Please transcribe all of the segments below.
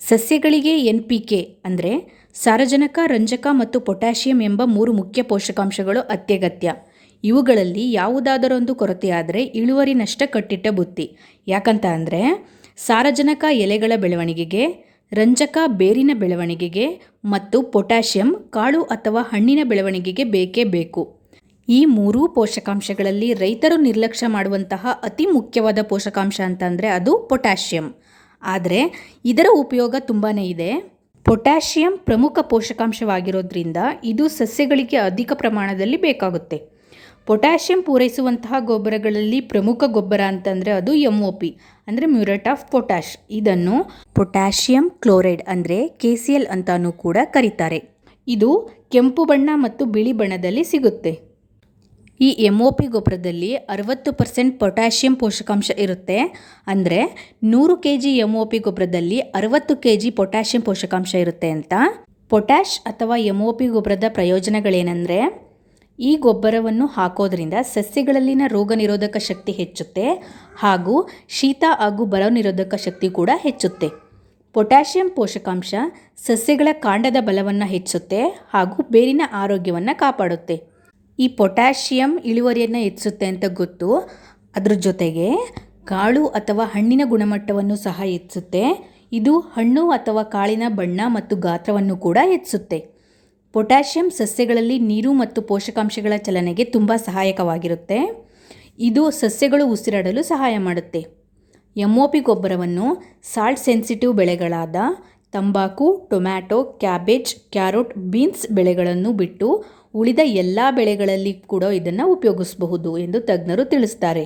ಸಸ್ಯಗಳಿಗೆ NPK ಅಂದರೆ ಸಾರಜನಕ, ರಂಜಕ ಮತ್ತು ಪೊಟ್ಯಾಷಿಯಂ ಎಂಬ 3 ಮುಖ್ಯ ಪೋಷಕಾಂಶಗಳು ಅತ್ಯಗತ್ಯ. ಇವುಗಳಲ್ಲಿ ಯಾವುದಾದರೊಂದು ಕೊರತೆಯಾದರೆ ಇಳುವರಿ ನಷ್ಟ ಕಟ್ಟಿಟ್ಟ ಬುತ್ತಿ. ಯಾಕಂತ ಅಂದರೆ ಸಾರಜನಕ ಎಲೆಗಳ ಬೆಳವಣಿಗೆಗೆ, ರಂಜಕ ಬೇರಿನ ಬೆಳವಣಿಗೆಗೆ ಮತ್ತು ಪೊಟ್ಯಾಷಿಯಂ ಕಾಳು ಅಥವಾ ಹಣ್ಣಿನ ಬೆಳವಣಿಗೆಗೆ ಬೇಕೇ ಬೇಕು. ಈ 3 ಪೋಷಕಾಂಶಗಳಲ್ಲಿ ರೈತರು ನಿರ್ಲಕ್ಷ್ಯ ಮಾಡುವಂತಹ ಅತಿ ಮುಖ್ಯವಾದ ಪೋಷಕಾಂಶ ಅಂತಂದರೆ ಅದು ಪೊಟ್ಯಾಷಿಯಂ. ಆದರೆ ಇದರ ಉಪಯೋಗ ತುಂಬಾ ಇದೆ. ಪೊಟ್ಯಾಷಿಯಂ ಪ್ರಮುಖ ಪೋಷಕಾಂಶವಾಗಿರೋದ್ರಿಂದ ಇದು ಸಸ್ಯಗಳಿಗೆ ಅಧಿಕ ಪ್ರಮಾಣದಲ್ಲಿ ಬೇಕಾಗುತ್ತೆ. ಪೊಟ್ಯಾಷಿಯಂ ಪೂರೈಸುವಂತಹ ಗೊಬ್ಬರಗಳಲ್ಲಿ ಪ್ರಮುಖ ಗೊಬ್ಬರ ಅಂತಂದರೆ ಅದು MOP ಅಂದರೆ ಮ್ಯೂರೇಟ್ ಆಫ್ ಪೊಟ್ಯಾಷ್. ಇದನ್ನು ಪೊಟ್ಯಾಷಿಯಂ ಕ್ಲೋರೈಡ್ ಅಂದರೆ KCl ಅಂತಾನೂ ಕೂಡ ಕರೀತಾರೆ. ಇದು ಕೆಂಪು ಬಣ್ಣ ಮತ್ತು ಬಿಳಿ ಬಣ್ಣದಲ್ಲಿ ಸಿಗುತ್ತೆ. ಈ MOP ಗೊಬ್ಬರದಲ್ಲಿ 60% ಪೊಟ್ಯಾಷಿಯಂ ಪೋಷಕಾಂಶ ಇರುತ್ತೆ. ಅಂದರೆ 100 kg MOP ಗೊಬ್ಬರದಲ್ಲಿ 60 kg ಪೊಟ್ಯಾಷಿಯಂ ಪೋಷಕಾಂಶ ಇರುತ್ತೆ ಅಂತ. ಪೊಟ್ಯಾಷ್ ಅಥವಾ MOP ಗೊಬ್ಬರದ ಪ್ರಯೋಜನಗಳೇನೆಂದರೆ ಈ ಗೊಬ್ಬರವನ್ನು ಹಾಕೋದ್ರಿಂದ ಸಸ್ಯಗಳಲ್ಲಿನ ರೋಗ ನಿರೋಧಕ ಶಕ್ತಿ ಹೆಚ್ಚುತ್ತೆ ಹಾಗೂ ಶೀತ ಹಾಗೂ ಬರ ನಿರೋಧಕ ಶಕ್ತಿ ಕೂಡ ಹೆಚ್ಚುತ್ತೆ. ಪೊಟ್ಯಾಷಿಯಂ ಪೋಷಕಾಂಶ ಸಸ್ಯಗಳ ಕಾಂಡದ ಬಲವನ್ನು ಹೆಚ್ಚುತ್ತೆ ಹಾಗೂ ಬೇರಿನ ಆರೋಗ್ಯವನ್ನು ಕಾಪಾಡುತ್ತೆ. ಈ ಪೊಟ್ಯಾಷಿಯಂ ಇಳುವರಿಯನ್ನು ಹೆಚ್ಚಿಸುತ್ತೆ ಅಂತ ಗೊತ್ತು. ಅದ್ರ ಜೊತೆಗೆ ಕಾಳು ಅಥವಾ ಹಣ್ಣಿನ ಗುಣಮಟ್ಟವನ್ನು ಸಹ ಹೆಚ್ಚಿಸುತ್ತೆ. ಇದು ಹಣ್ಣು ಅಥವಾ ಕಾಳಿನ ಬಣ್ಣ ಮತ್ತು ಗಾತ್ರವನ್ನು ಕೂಡ ಹೆಚ್ಚಿಸುತ್ತೆ. ಪೊಟ್ಯಾಷಿಯಂ ಸಸ್ಯಗಳಲ್ಲಿ ನೀರು ಮತ್ತು ಪೋಷಕಾಂಶಗಳ ಚಲನೆಗೆ ತುಂಬ ಸಹಾಯಕವಾಗಿರುತ್ತೆ. ಇದು ಸಸ್ಯಗಳು ಉಸಿರಾಡಲು ಸಹಾಯ ಮಾಡುತ್ತೆ. MOP ಗೊಬ್ಬರವನ್ನು ಸಾಲ್ಟ್ ಸೆನ್ಸಿಟಿವ್ ಬೆಳೆಗಳಾದ ತಂಬಾಕು, ಟೊಮ್ಯಾಟೊ, ಕ್ಯಾಬೇಜ್, ಕ್ಯಾರೋಟ್, ಬೀನ್ಸ್ ಬೆಳೆಗಳನ್ನು ಬಿಟ್ಟು ಉಳಿದ ಎಲ್ಲ ಬೆಳೆಗಳಲ್ಲಿ ಕೂಡ ಇದನ್ನು ಉಪಯೋಗಿಸಬಹುದು ಎಂದು ತಜ್ಞರು ತಿಳಿಸ್ತಾರೆ.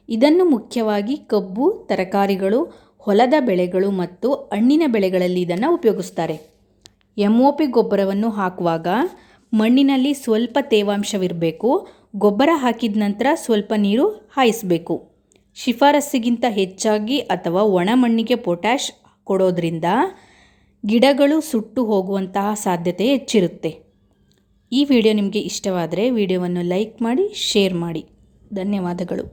ಇದನ್ನು ಮುಖ್ಯವಾಗಿ ಕಬ್ಬು, ತರಕಾರಿಗಳು, ಹೊಲದ ಬೆಳೆಗಳು ಮತ್ತು ಹಣ್ಣಿನ ಬೆಳೆಗಳಲ್ಲಿ ಇದನ್ನು ಉಪಯೋಗಿಸ್ತಾರೆ. MOP ಗೊಬ್ಬರವನ್ನು ಹಾಕುವಾಗ ಮಣ್ಣಿನಲ್ಲಿ ಸ್ವಲ್ಪ ತೇವಾಂಶವಿರಬೇಕು. ಗೊಬ್ಬರ ಹಾಕಿದ ನಂತರ ಸ್ವಲ್ಪ ನೀರು ಹಾಯಿಸಬೇಕು. ಶಿಫಾರಸ್ಸಿಗಿಂತ ಹೆಚ್ಚಾಗಿ ಅಥವಾ ಒಣ ಮಣ್ಣಿಗೆ ಪೊಟ್ಯಾಷ್ ಕೊಡೋದ್ರಿಂದ ಗಿಡಗಳು ಸುಟ್ಟು ಹೋಗುವಂತಹ ಸಾಧ್ಯತೆ ಹೆಚ್ಚಿರುತ್ತೆ. ಈ ವಿಡಿಯೋ ನಿಮಗೆ ಇಷ್ಟವಾದರೆ ವಿಡಿಯೋವನ್ನು ಲೈಕ್ ಮಾಡಿ, ಶೇರ್ ಮಾಡಿ. ಧನ್ಯವಾದಗಳು.